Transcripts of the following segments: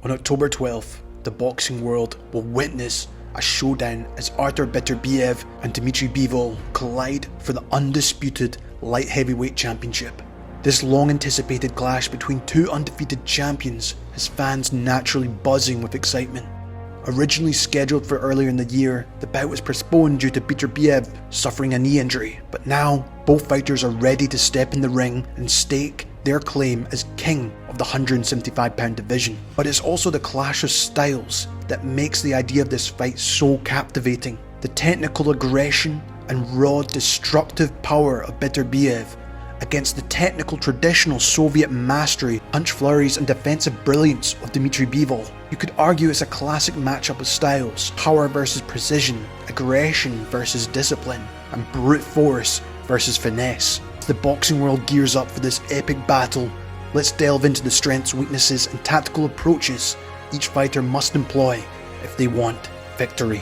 On October 12th, the boxing world will witness a showdown as Artur Beterbiev and Dmitry Bivol collide for the undisputed light heavyweight championship. This long-anticipated clash between two undefeated champions has fans naturally buzzing with excitement. Originally scheduled for earlier in the year, the bout was postponed due to Beterbiev suffering a knee injury, but now both fighters are ready to step in the ring and stake their claim as king of the 175-pound division. But it's also the clash of styles that makes the idea of this fight so captivating. The technical aggression and raw destructive power of Beterbiev against the technical traditional Soviet mastery, punch flurries and defensive brilliance of Dmitry Bivol. You could argue it's a classic matchup of styles, power versus precision, aggression versus discipline, and brute force versus finesse. As the boxing world gears up for this epic battle, let's delve into the strengths, weaknesses and tactical approaches each fighter must employ if they want victory.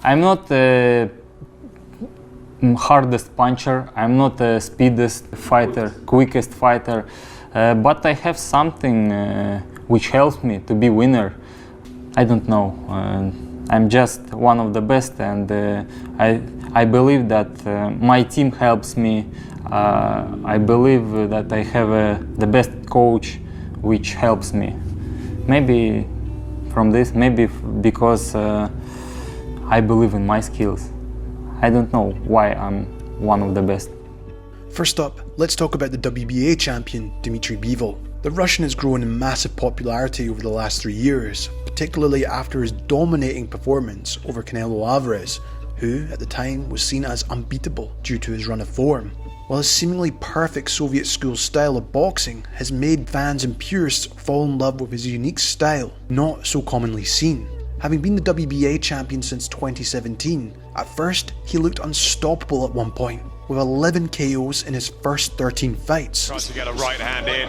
I'm not the hardest puncher, I'm not the speediest fighter, quickest fighter, but I have something which helps me to be winner. I don't know, I'm just one of the best, and I believe that my team helps me. I believe that I have the best coach which helps me. Maybe from this, maybe because I believe in my skills. I don't know why I'm one of the best. First up, let's talk about the WBA champion, Dmitry Bivol. The Russian has grown in massive popularity over the last 3 years, particularly after his dominating performance over Canelo Alvarez, who at the time was seen as unbeatable due to his run of form. While his seemingly perfect Soviet school style of boxing has made fans and purists fall in love with his unique style, not so commonly seen. Having been the WBA champion since 2017, at first he looked unstoppable at one point, with 11 KOs in his first 13 fights. Tries to get a right hand in.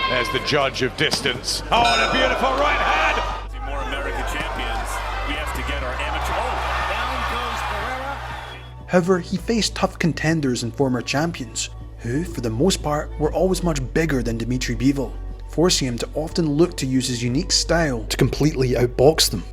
There's the judge of distance. Oh, and a beautiful right hand! More American champions. We have to get our amateur. Oh, down goes Pereira. However, he faced tough contenders and former champions, who, for the most part, were always much bigger than Dmitry Bivol, forcing him to often look to use his unique style to completely outbox them.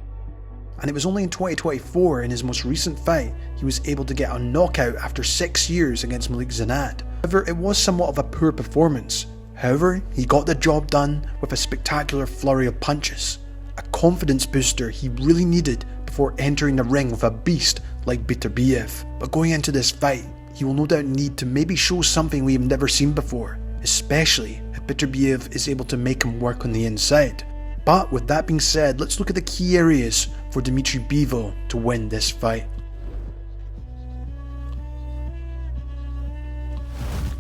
And it was only in 2024, in his most recent fight, he was able to get a knockout after 6 years against Malik Zanat. However, it was somewhat of a poor performance. However, he got the job done with a spectacular flurry of punches, a confidence booster he really needed before entering the ring with a beast like Beterbiev. But going into this fight, he will no doubt need to maybe show something we have never seen before, especially if Beterbiev is able to make him work on the inside. But with that being said, let's look at the key areas for Dmitry Bivol to win this fight.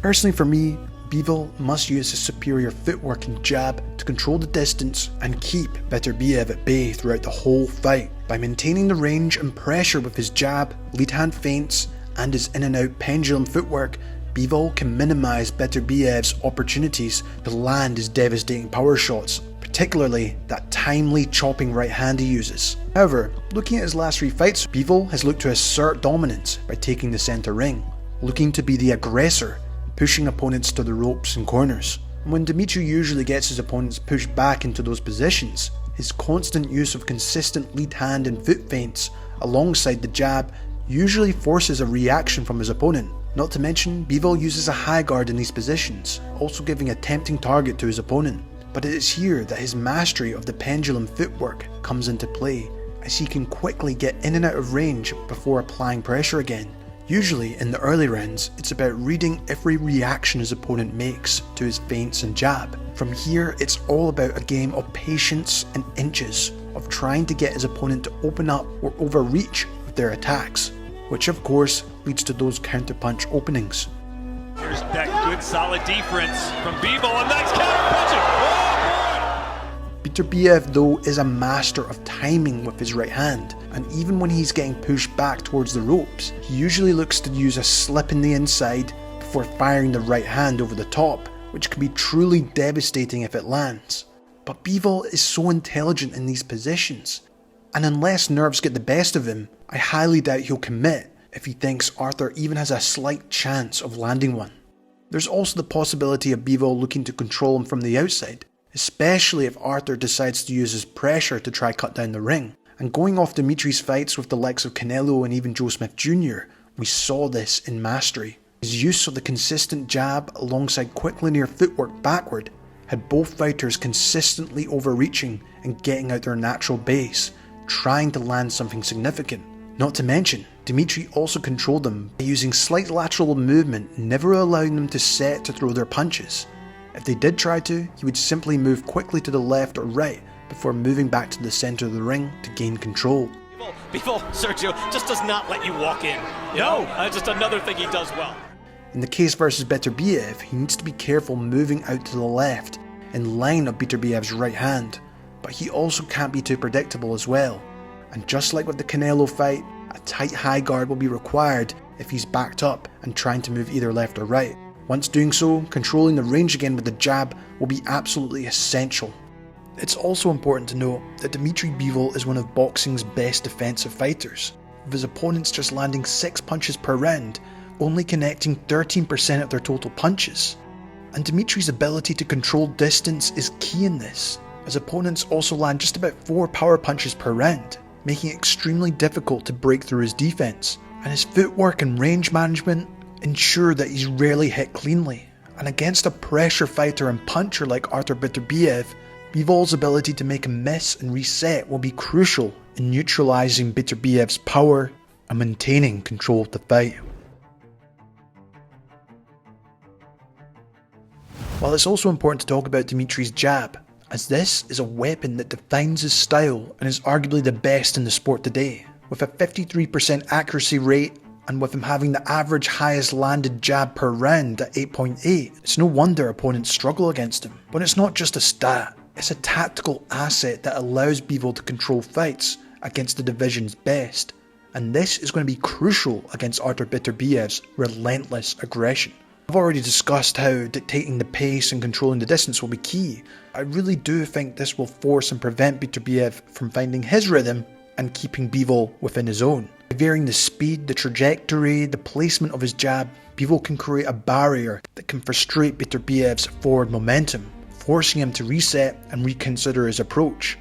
Personally for me, Bivol must use his superior footwork and jab to control the distance and keep Beterbiev at bay throughout the whole fight. By maintaining the range and pressure with his jab, lead hand feints and his in and out pendulum footwork, Bivol can minimise Beterbiev's opportunities to land his devastating power shots, particularly that timely chopping right hand he uses. However, looking at his last 3 fights, Bivol has looked to assert dominance by taking the centre ring, looking to be the aggressor, pushing opponents to the ropes and corners. And when Dmitry usually gets his opponents pushed back into those positions, his constant use of consistent lead hand and foot feints alongside the jab usually forces a reaction from his opponent. Not to mention, Bivol uses a high guard in these positions, also giving a tempting target to his opponent. But it is here that his mastery of the pendulum footwork comes into play, as he can quickly get in and out of range before applying pressure again. Usually in the early rounds, it's about reading every reaction his opponent makes to his feints and jab. From here, it's all about a game of patience and inches, of trying to get his opponent to open up or overreach with their attacks, which of course leads to those counterpunch openings. Here's that good solid defense from Bivol, and nice counterpunching. Oh, Beterbiev though is a master of timing with his right hand, and even when he's getting pushed back towards the ropes, he usually looks to use a slip in the inside before firing the right hand over the top, which can be truly devastating if it lands. But Bivol is so intelligent in these positions, and unless nerves get the best of him, I highly doubt he'll commit if he thinks Artur even has a slight chance of landing one. There's also the possibility of Bivol looking to control him from the outside, especially if Artur decides to use his pressure to try cut down the ring. And going off Dmitry's fights with the likes of Canelo and even Joe Smith Jr., we saw this in Mastery. His use of the consistent jab alongside quick linear footwork backward had both fighters consistently overreaching and getting out their natural base, trying to land something significant. Not to mention, Dmitry also controlled them by using slight lateral movement, never allowing them to set to throw their punches. If they did try to, he would simply move quickly to the left or right before moving back to the centre of the ring to gain control. Bivol, Sergio, just does not let you walk in. Just another thing he does well. In the case versus Beterbiev, he needs to be careful moving out to the left, in line of Beterbiev's right hand, but he also can't be too predictable as well. And just like with the Canelo fight, a tight high guard will be required if he's backed up and trying to move either left or right. Once doing so, controlling the range again with the jab will be absolutely essential. It's also important to note that Dmitry Bivol is one of boxing's best defensive fighters, with his opponents just landing 6 punches per round, only connecting 13% of their total punches. And Dmitry's ability to control distance is key in this, as opponents also land just about 4 power punches per round, making it extremely difficult to break through his defense. And his footwork and range management ensure that he's rarely hit cleanly. And against a pressure fighter and puncher like Artur Beterbiev, Bivol's ability to make a miss and reset will be crucial in neutralising Beterbiev's power and maintaining control of the fight. While it's also important to talk about Dmitry's jab, as this is a weapon that defines his style and is arguably the best in the sport today. With a 53% accuracy rate, and with him having the average highest landed jab per round at 8.8, it's no wonder opponents struggle against him. But it's not just a stat, it's a tactical asset that allows Bivol to control fights against the division's best, and this is going to be crucial against Artur Beterbiev's relentless aggression. I've already discussed how dictating the pace and controlling the distance will be key. I really do think this will force and prevent Beterbiev from finding his rhythm and keeping Bivol within his own. By varying the speed, the trajectory, the placement of his jab, Bivol can create a barrier that can frustrate Beterbiev's forward momentum, forcing him to reset and reconsider his approach.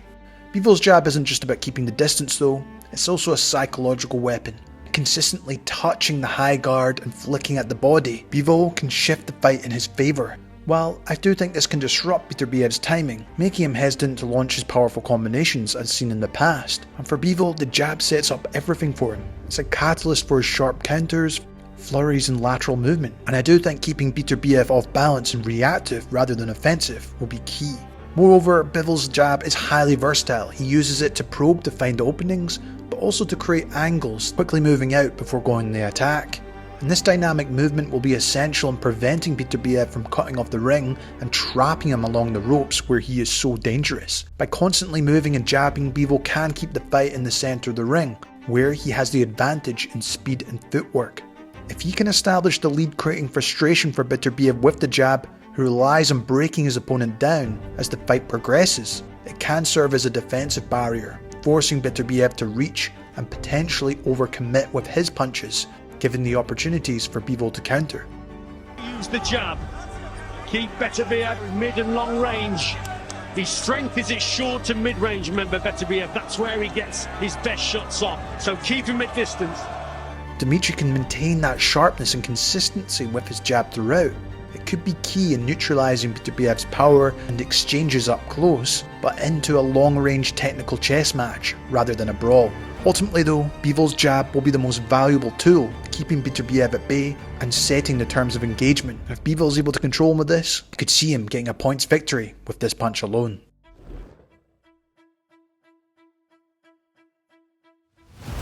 Bivol's jab isn't just about keeping the distance though, it's also a psychological weapon. Consistently touching the high guard and flicking at the body, Bivol can shift the fight in his favour. While I do think this can disrupt Beterbiev's timing, making him hesitant to launch his powerful combinations as seen in the past. And for Bivol, the jab sets up everything for him. It's a catalyst for his sharp counters, flurries and lateral movement. And I do think keeping Beterbiev off balance and reactive rather than offensive will be key. Moreover, Bivol's jab is highly versatile. He uses it to probe to find openings, but also to create angles, quickly moving out before going the attack. And this dynamic movement will be essential in preventing Beterbiev from cutting off the ring and trapping him along the ropes where he is so dangerous. By constantly moving and jabbing, Bivol can keep the fight in the centre of the ring, where he has the advantage in speed and footwork. If he can establish the lead, creating frustration for Beterbiev with the jab, who relies on breaking his opponent down as the fight progresses, it can serve as a defensive barrier, forcing Beterbiev to reach and potentially overcommit with his punches, giving the opportunities for Bivol to counter. Use the jab, keep Beterbiev mid and long range. His strength is at short and mid-range, remember Beterbiev, that's where he gets his best shots off, so keep him at distance. Dmitry can maintain that sharpness and consistency with his jab throughout. It could be key in neutralising Beterbiev's power and exchanges up close, but into a long-range technical chess match rather than a brawl. Ultimately though, Bivol's jab will be the most valuable tool, keeping Beterbiev at bay and setting the terms of engagement. If Bivol's able to control him with this, you could see him getting a points victory with this punch alone.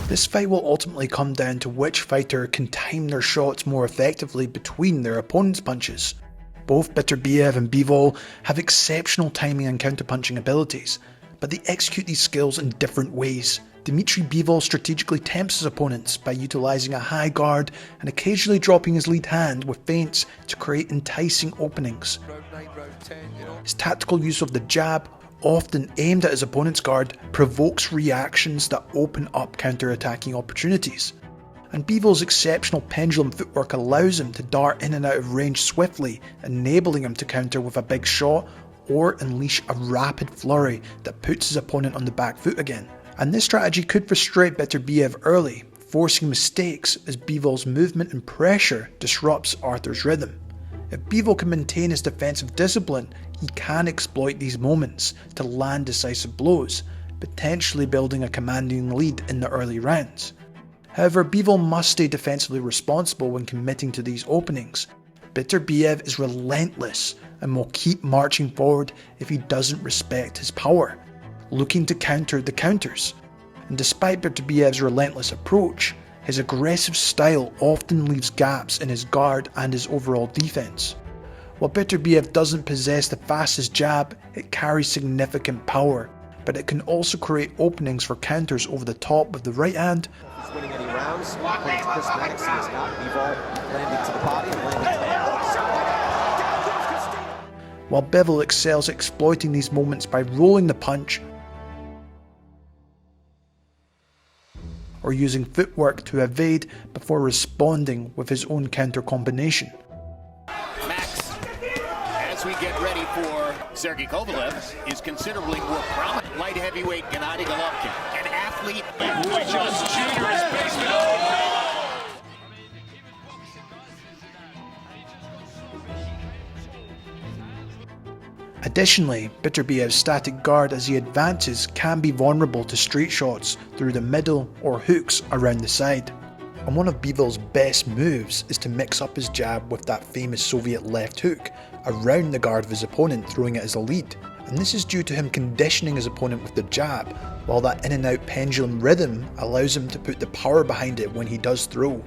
This fight will ultimately come down to which fighter can time their shots more effectively between their opponent's punches. Both Beterbiev and Bivol have exceptional timing and counterpunching abilities, but they execute these skills in different ways. Dmitry Bivol strategically tempts his opponents by utilising a high guard and occasionally dropping his lead hand with feints to create enticing openings. His tactical use of the jab often aimed at his opponent's guard, provokes reactions that open up counter-attacking opportunities. And Bivol's exceptional pendulum footwork allows him to dart in and out of range swiftly, enabling him to counter with a big shot or unleash a rapid flurry that puts his opponent on the back foot again. And this strategy could frustrate Beterbiev early, forcing mistakes as Bivol's movement and pressure disrupts Artur's rhythm. If Bivol can maintain his defensive discipline, he can exploit these moments to land decisive blows, potentially building a commanding lead in the early rounds. However, Bivol must stay defensively responsible when committing to these openings. Beterbiev is relentless and will keep marching forward if he doesn't respect his power, looking to counter the counters. And despite Beterbiev's relentless approach, his aggressive style often leaves gaps in his guard and his overall defense. While Beterbiev doesn't possess the fastest jab, it carries significant power, but it can also create openings for counters over the top with the right hand. He's winning any rounds. According to Chris Maddox, he is not. Bivol landing to the body and landing to the head. While Bivol excels at exploiting these moments by rolling the punch or using footwork to evade before responding with his own counter combination. Max, as we get ready for Sergey Kovalev, is considerably more prominent. Light heavyweight Gennady Golovkin, an athlete. Roy Jones Jr. is basement over. Additionally, Beterbiev's static guard as he advances can be vulnerable to straight shots through the middle or hooks around the side. And one of Bivol's best moves is to mix up his jab with that famous Soviet left hook around the guard of his opponent, throwing it as a lead. And this is due to him conditioning his opponent with the jab, while that in and out pendulum rhythm allows him to put the power behind it when he does throw.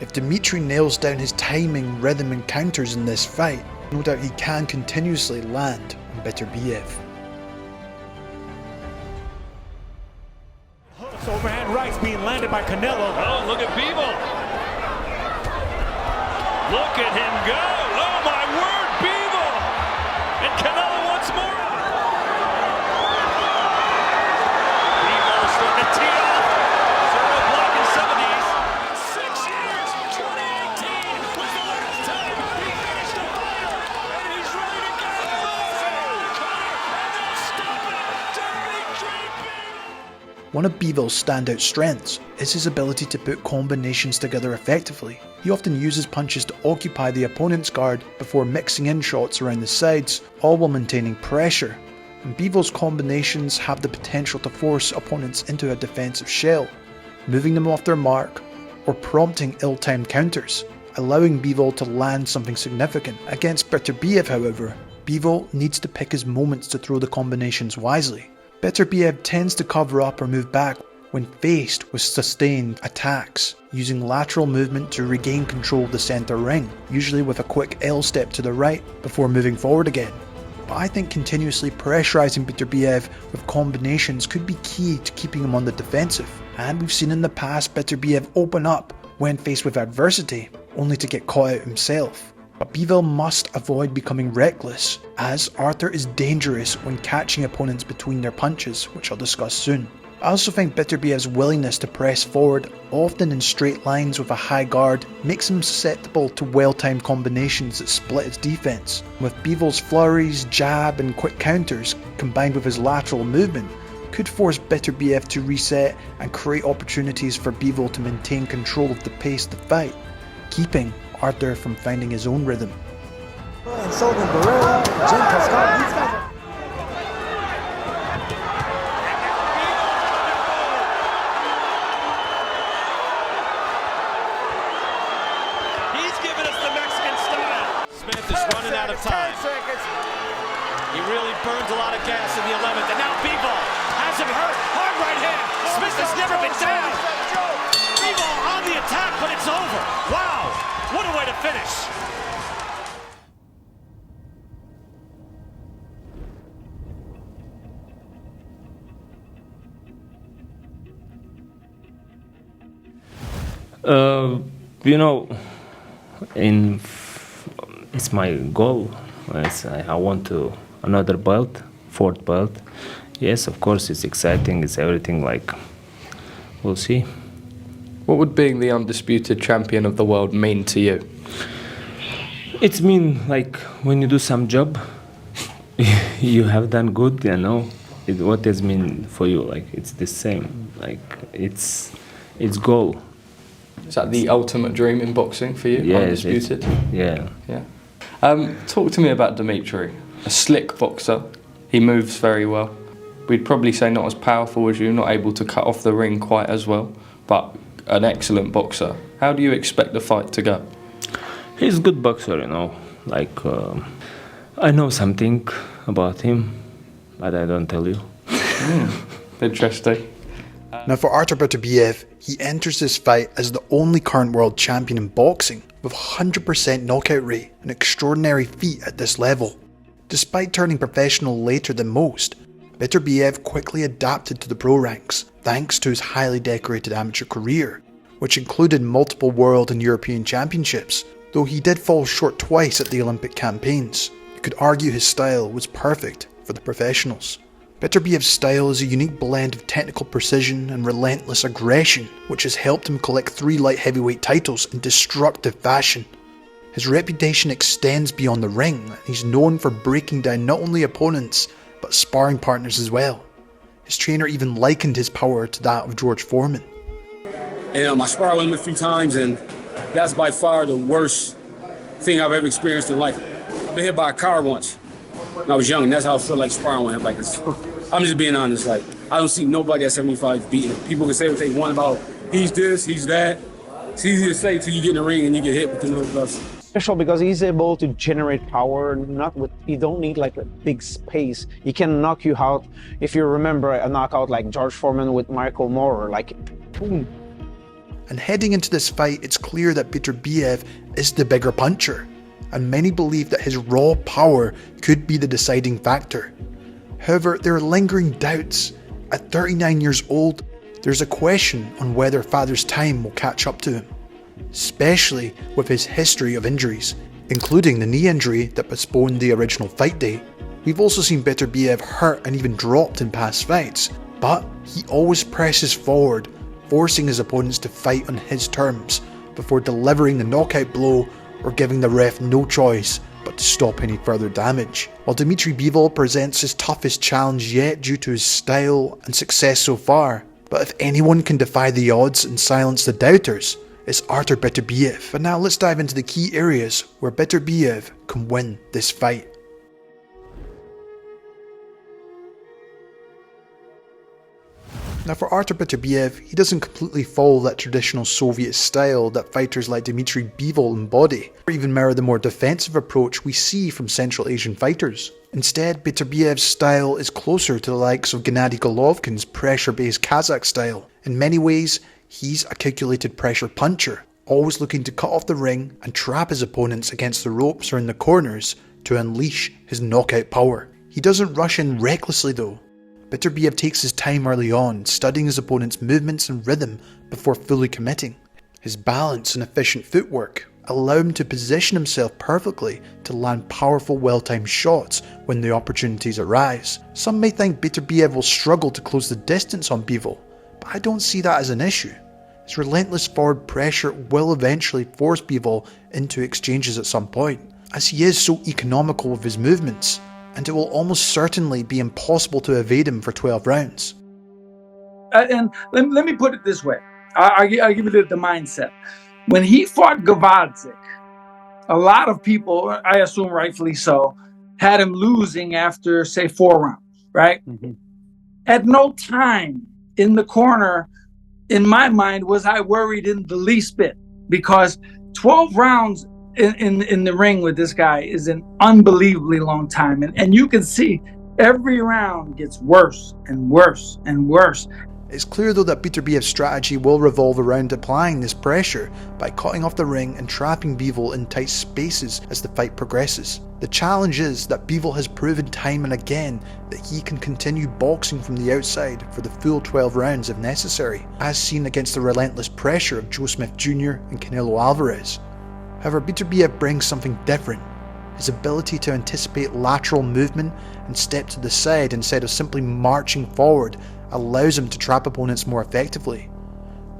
If Dmitry nails down his timing, rhythm and counters in this fight, no doubt he can continuously land on Beterbiev. Hooks, overhand rights being landed by Canelo. Oh, look at Bivol. Look at him go. Oh, my word, Bivol. And Canelo once more. Bivol starting to tee off. Zero blocking some of these. 6 years, 2018 was the last time he finished a fighter. And he's ready to go. And they'll stop it. Dmitry Bivol. One of Bivol's standout strengths is his ability to put combinations together effectively. He often uses punches to occupy the opponent's guard before mixing in shots around the sides, all while maintaining pressure. And Bivol's combinations have the potential to force opponents into a defensive shell, moving them off their mark or prompting ill-timed counters, allowing Bivol to land something significant. Against Beterbiev, however, Bivol needs to pick his moments to throw the combinations wisely. Beterbiev tends to cover up or move back when faced with sustained attacks, using lateral movement to regain control of the centre ring, usually with a quick L step to the right before moving forward again. But I think continuously pressurising Beterbiev with combinations could be key to keeping him on the defensive, and we've seen in the past Beterbiev open up when faced with adversity, only to get caught out himself. But Bivol must avoid becoming reckless, as Artur is dangerous when catching opponents between their punches, which I'll discuss soon. I also think Beterbiev's willingness to press forward, often in straight lines with a high guard, makes him susceptible to well-timed combinations that split his defense. With Bivol's flurries, jab and quick counters, combined with his lateral movement, could force Beterbiev to reset and create opportunities for Bivol to maintain control of the pace of the fight, keeping Artur from finding his own rhythm. And Sullivan Barrera, Jim Pascal, these guys are... He's giving us the Mexican style. Smith is running out of time. He really burns a lot of gas in the 11th, and now Bivol has him hurt. Hard right hand. Smith has never been down. Bivol on the attack, but it's over. Wow, what a way to finish. You know, it's my goal. I want to another belt, fourth belt. Yes, of course, it's exciting. It's everything like. We'll see. What would being the undisputed champion of the world mean to you? It's mean like when you do some job, you have done good. You know, what does mean for you? Like it's the same. Like it's goal. Is that the ultimate dream in boxing for you? Yes, undisputed. Yeah. Talk to me about Dmitry, a slick boxer. He moves very well. We'd probably say not as powerful as you, not able to cut off the ring quite as well, but an excellent boxer. How do you expect the fight to go? He's a good boxer, you know. Like, I know something about him, but I don't tell you. Interesting. Now for Artur Beterbiev, he enters this fight as the only current world champion in boxing, with 100% knockout rate, an extraordinary feat at this level. Despite turning professional later than most, Beterbiev quickly adapted to the pro ranks, thanks to his highly decorated amateur career, which included multiple world and European championships, though he did fall short twice at the Olympic campaigns. You could argue his style was perfect for the professionals. Beterbiev's style is a unique blend of technical precision and relentless aggression, which has helped him collect 3 light heavyweight titles in destructive fashion. His reputation extends beyond the ring, and he's known for breaking down not only opponents, but sparring partners as well. His trainer even likened his power to that of George Foreman. And I sparred with him a few times, and that's by far the worst thing I've ever experienced in life. I've been hit by a car once when I was young, and that's how I feel like sparring with him. Like, I'm just being honest. Like, I don't see nobody at 75 beating him. People can say what they want about he's this, he's that. It's easy to say till you get in the ring and you get hit with the little gloves. Special because he's able to generate power, not with, you don't need like a big space. He can knock you out. If you remember a knockout like George Foreman with Michael Moorer, like boom. And heading into this fight, it's clear that Beterbiev is the bigger puncher, and many believe that his raw power could be the deciding factor. However, there are lingering doubts. At 39 years old, there's a question on whether father's time will catch up to him, especially with his history of injuries, including the knee injury that postponed the original fight date. We've also seen Beterbiev hurt and even dropped in past fights, but he always presses forward, forcing his opponents to fight on his terms before delivering the knockout blow or giving the ref no choice but to stop any further damage. While Dmitry Bivol presents his toughest challenge yet due to his style and success so far, but if anyone can defy the odds and silence the doubters, it's Artur Beterbiev. But now let's dive into the key areas where Beterbiev can win this fight. Now for Artur Beterbiev, he doesn't completely follow that traditional Soviet style that fighters like Dmitry Bivol embody, or even mirror the more defensive approach we see from Central Asian fighters. Instead, Beterbiev's style is closer to the likes of Gennady Golovkin's pressure-based Kazakh style. In many ways, he's a calculated pressure puncher, always looking to cut off the ring and trap his opponents against the ropes or in the corners to unleash his knockout power. He doesn't rush in recklessly though. Beterbiev takes his time early on, studying his opponent's movements and rhythm before fully committing. His balance and efficient footwork allow him to position himself perfectly to land powerful, well-timed shots when the opportunities arise. Some may think Beterbiev will struggle to close the distance on Bivol, but I don't see that as an issue. His relentless forward pressure will eventually force Bivol into exchanges at some point, as he is so economical with his movements, and it will almost certainly be impossible to evade him for 12 rounds. And let me put it this way. I'll give you the mindset. When he fought Gvozdyk, a lot of people, I assume rightfully so, had him losing after, say, 4 rounds, right? Mm-hmm. At no time in the corner, in my mind, was I worried in the least bit, because 12 rounds in the ring with this guy is an unbelievably long time. And you can see every round gets worse and worse and worse. It's clear though that Beterbiev's strategy will revolve around applying this pressure by cutting off the ring and trapping Bivol in tight spaces as the fight progresses. The challenge is that Bivol has proven time and again that he can continue boxing from the outside for the full 12 rounds if necessary, as seen against the relentless pressure of Joe Smith Jr. and Canelo Alvarez. However, Beterbiev brings something different. His ability to anticipate lateral movement and step to the side instead of simply marching forward allows him to trap opponents more effectively.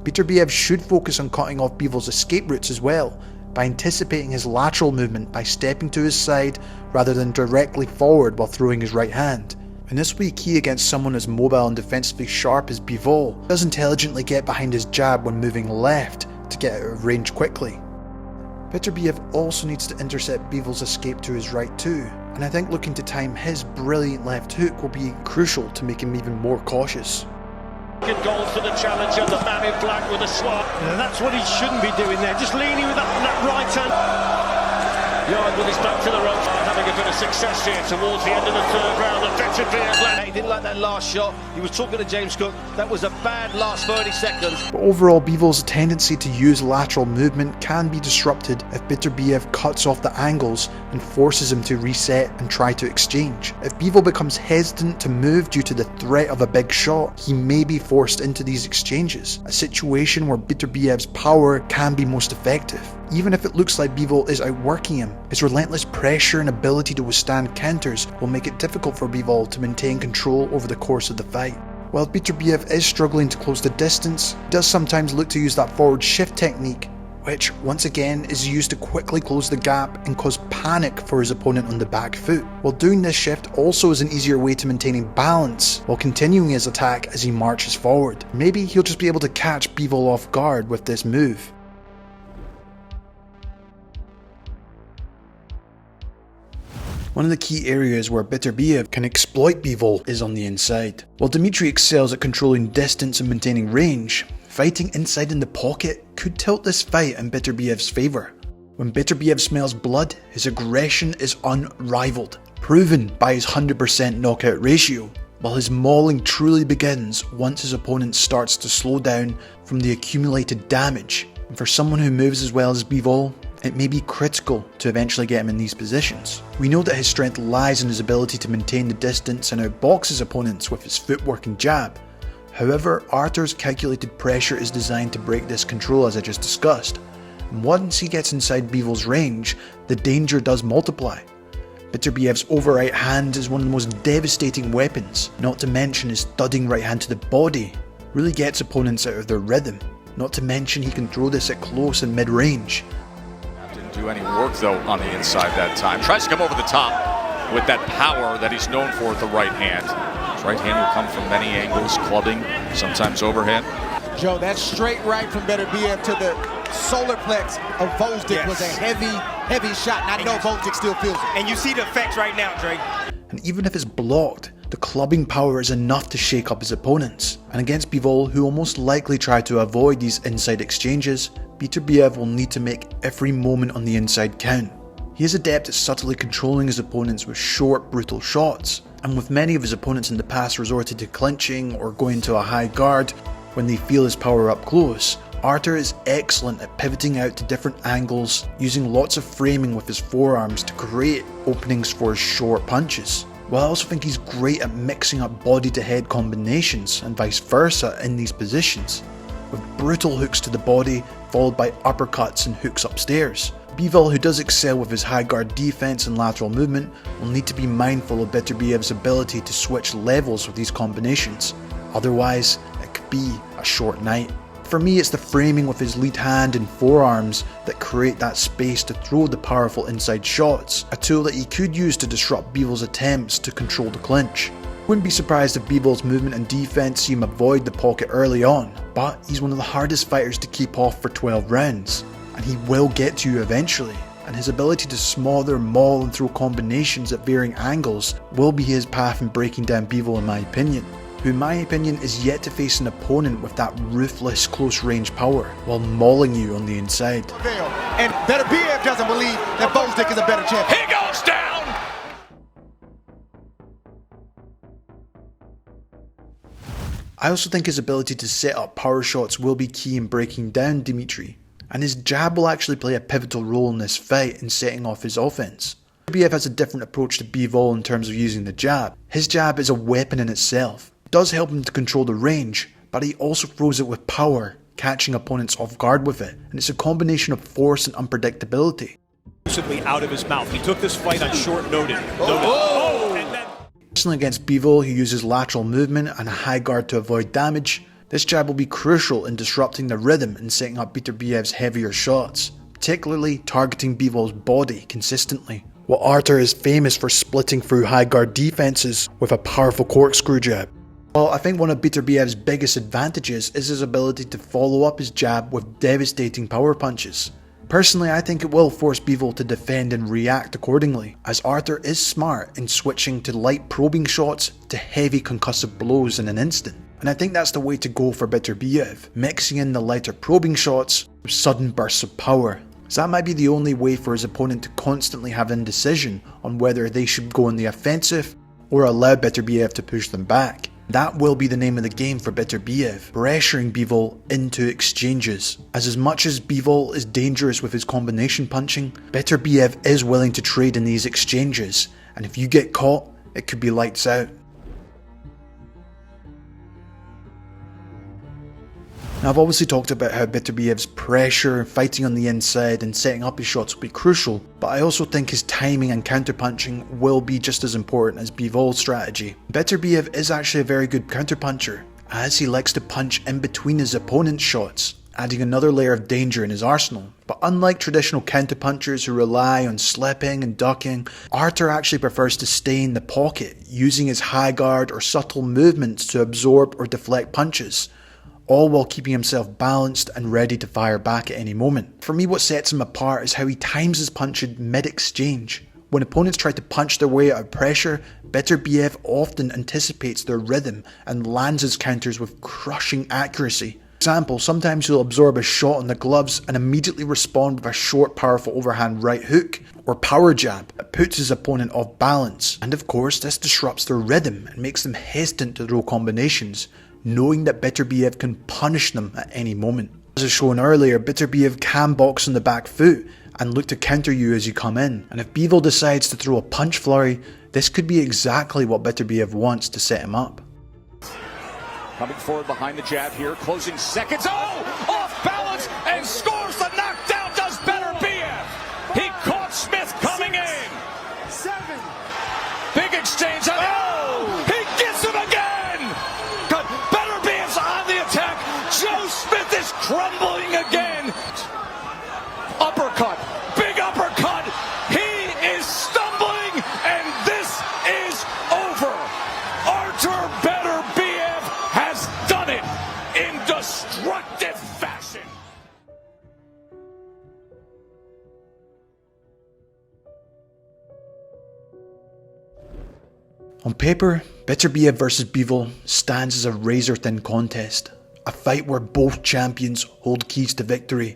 Beterbiev should focus on cutting off Bivol's escape routes as well, by anticipating his lateral movement by stepping to his side rather than directly forward while throwing his right hand. And this will be key against someone as mobile and defensively sharp as Bivol, who does intelligently get behind his jab when moving left to get out of range quickly. Beterbiev also needs to intercept Bivol's escape to his right too, and I think looking to time his brilliant left hook will be crucial to make him even more cautious. Good goals for the challenger, the man in black with a swat. And that's what he shouldn't be doing there, just leaning with that right hand. Yard with his back to the ropes, having a bit of success here towards the end of the third round. The Beterbiev. He didn't like that last shot. He was talking to James Cook. That was a bad last 30 seconds. But overall, Bivol's tendency to use lateral movement can be disrupted if Beterbiev cuts off the angles and forces him to reset and try to exchange. If Bivol becomes hesitant to move due to the threat of a big shot, he may be forced into these exchanges, a situation where Beterbiev's power can be most effective. Even if it looks like Bivol is outworking him, his relentless pressure and ability to withstand counters will make it difficult for Bivol to maintain control over the course of the fight. While Beterbiev is struggling to close the distance, he does sometimes look to use that forward shift technique, which once again is used to quickly close the gap and cause panic for his opponent on the back foot. While doing this shift also is an easier way to maintaining balance while continuing his attack as he marches forward. Maybe he'll just be able to catch Bivol off guard with this move. One of the key areas where Beterbiev can exploit Bivol is on the inside. While Dmitry excels at controlling distance and maintaining range, fighting inside in the pocket could tilt this fight in Beterbiev's favour. When Beterbiev smells blood, his aggression is unrivaled, proven by his 100% knockout ratio, while his mauling truly begins once his opponent starts to slow down from the accumulated damage. And for someone who moves as well as Bivol, it may be critical to eventually get him in these positions. We know that his strength lies in his ability to maintain the distance and outbox his opponents with his footwork and jab. However, Artur's calculated pressure is designed to break this control as I just discussed. And once he gets inside Bivol's range, the danger does multiply. Beterbiev's over right hand is one of the most devastating weapons, not to mention his thudding right hand to the body really gets opponents out of their rhythm. Not to mention he can throw this at close and mid-range. Didn't do any work though on the inside that time. Tries to come over the top with that power that he's known for with the right hand. His right hand will come from many angles, clubbing, sometimes overhand. Joe, that straight right from Beterbiev to the solar plex of Volzdik was a heavy shot, and I know Volzdik still feels it. And you see the effects right now, Drake. And even if it's blocked, the clubbing power is enough to shake up his opponents. And against Bivol, who will most likely try to avoid these inside exchanges, Beterbiev will need to make every moment on the inside count. He is adept at subtly controlling his opponents with short, brutal shots, and with many of his opponents in the past resorted to clinching or going to a high guard when they feel his power up close, Artur is excellent at pivoting out to different angles, using lots of framing with his forearms to create openings for his short punches. While I also think he's great at mixing up body to head combinations and vice versa in these positions, with brutal hooks to the body followed by uppercuts and hooks upstairs. Bivol, who does excel with his high guard defense and lateral movement, will need to be mindful of Beterbiev's ability to switch levels with these combinations, otherwise it could be a short night. For me, it's the framing with his lead hand and forearms that create that space to throw the powerful inside shots, a tool that he could use to disrupt Bivol's attempts to control the clinch. Wouldn't be surprised if Bivol's movement and defense see him avoid the pocket early on, but he's one of the hardest fighters to keep off for 12 rounds, and he will get to you eventually, and his ability to smother, maul and throw combinations at varying angles will be his path in breaking down Bivol in my opinion, who in my opinion is yet to face an opponent with that ruthless close range power while mauling you on the inside. And Beterbiev doesn't believe that Volzdik is a better champion. He goes down! I also think his ability to set up power shots will be key in breaking down Dmitry, and his jab will actually play a pivotal role in this fight in setting off his offense. Beterbiev has a different approach to Bivol in terms of using the jab. His jab is a weapon in itself. It does help him to control the range, but he also throws it with power, catching opponents off guard with it, and it's a combination of force and unpredictability. Out of his mouth. He took this fight on short notice. Personally against Bivol, he uses lateral movement and a high guard to avoid damage. This jab will be crucial in disrupting the rhythm and setting up Beterbiev's heavier shots, particularly targeting Bivol's body consistently. While Artur is famous for splitting through high guard defenses with a powerful corkscrew jab. Well, I think one of Beterbiev's biggest advantages is his ability to follow up his jab with devastating power punches. Personally, I think it will force Bivol to defend and react accordingly, as Artur is smart in switching to light probing shots to heavy concussive blows in an instant. And I think that's the way to go for Beterbiev, mixing in the lighter probing shots with sudden bursts of power. So that might be the only way for his opponent to constantly have indecision on whether they should go on the offensive or allow Beterbiev to push them back. That will be the name of the game for Beterbiev, pressuring Bivol into exchanges. As much as Bivol is dangerous with his combination punching, Beterbiev is willing to trade in these exchanges, and if you get caught, it could be lights out. Now, I've obviously talked about how Beterbiev's pressure, fighting on the inside and setting up his shots will be crucial, but I also think his timing and counterpunching will be just as important as Bivol's strategy. Beterbiev is actually a very good counterpuncher, as he likes to punch in between his opponent's shots, adding another layer of danger in his arsenal. But unlike traditional counterpunchers who rely on slipping and ducking, Artur actually prefers to stay in the pocket, using his high guard or subtle movements to absorb or deflect punches, all while keeping himself balanced and ready to fire back at any moment. For me, what sets him apart is how he times his punches mid-exchange. When opponents try to punch their way out of pressure, Beterbiev often anticipates their rhythm and lands his counters with crushing accuracy. For example, sometimes he'll absorb a shot on the gloves and immediately respond with a short, powerful overhand right hook or power jab that puts his opponent off balance. And of course, this disrupts their rhythm and makes them hesitant to throw combinations, knowing that Beterbiev can punish them at any moment. As I shown earlier, Beterbiev can box on the back foot and look to counter you as you come in, and if Bivol decides to throw a punch flurry, this could be exactly what Beterbiev wants to set him up. Coming forward behind the jab here, closing seconds, off balance, and scores the knockdown, does Beterbiev! He caught Smith coming in! 7. Big exchange, he gets him again! Beterbiev's on the attack. Joe Smith is crumbling again. Uppercut. Big uppercut. He is stumbling, and this is over. Artur Beterbiev has done it in destructive fashion. On paper, Beterbiev vs Bivol stands as a razor-thin contest, a fight where both champions hold keys to victory.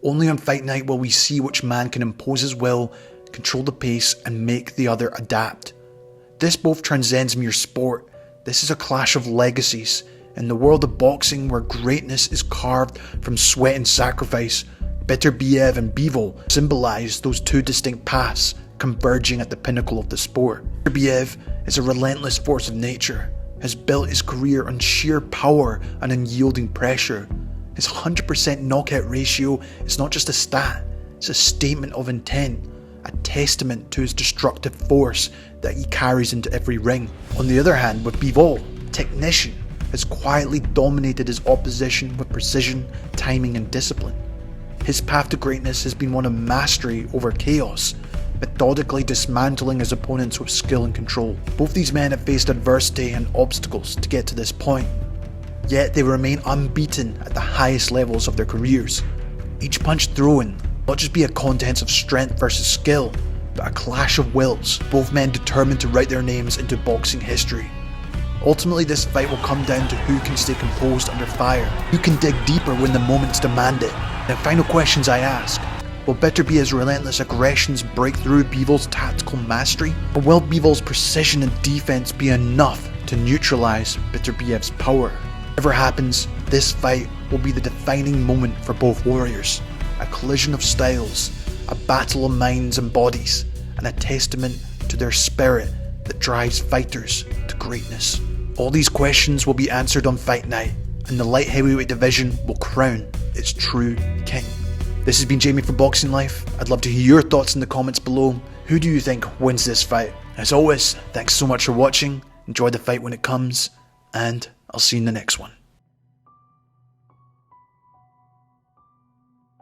Only on fight night will we see which man can impose his will, control the pace, and make the other adapt. This both transcends mere sport. This is a clash of legacies. In the world of boxing, where greatness is carved from sweat and sacrifice, Beterbiev and Bivol symbolize those two distinct paths converging at the pinnacle of the sport. Beterbiev is a relentless force of nature, has built his career on sheer power and unyielding pressure. His 100% knockout ratio is not just a stat, it's a statement of intent, a testament to his destructive force that he carries into every ring. On the other hand, with Bivol, technician, has quietly dominated his opposition with precision, timing and discipline. His path to greatness has been one of mastery over chaos, methodically dismantling his opponents with skill and control. Both these men have faced adversity and obstacles to get to this point, yet they remain unbeaten at the highest levels of their careers. Each punch thrown will not just be a contest of strength versus skill, but a clash of wills, both men determined to write their names into boxing history. Ultimately, this fight will come down to who can stay composed under fire, who can dig deeper when the moments demand it. Now, final questions I ask. Will Beterbiev's relentless aggressions break through Bivol's tactical mastery? Or will Bivol's precision and defense be enough to to neutralize Beterbiev's power. Whatever happens, this fight will be the defining moment for both warriors. A collision of styles, a battle of minds and bodies, and a testament to their spirit that drives fighters to greatness. All these questions will be answered on fight night, and the light heavyweight division will crown its true king. This has been Jamie from Boxing Life. I'd love to hear your thoughts in the comments below. Who do you think wins this fight? As always, thanks so much for watching. Enjoy the fight when it comes, and I'll see you in the next one.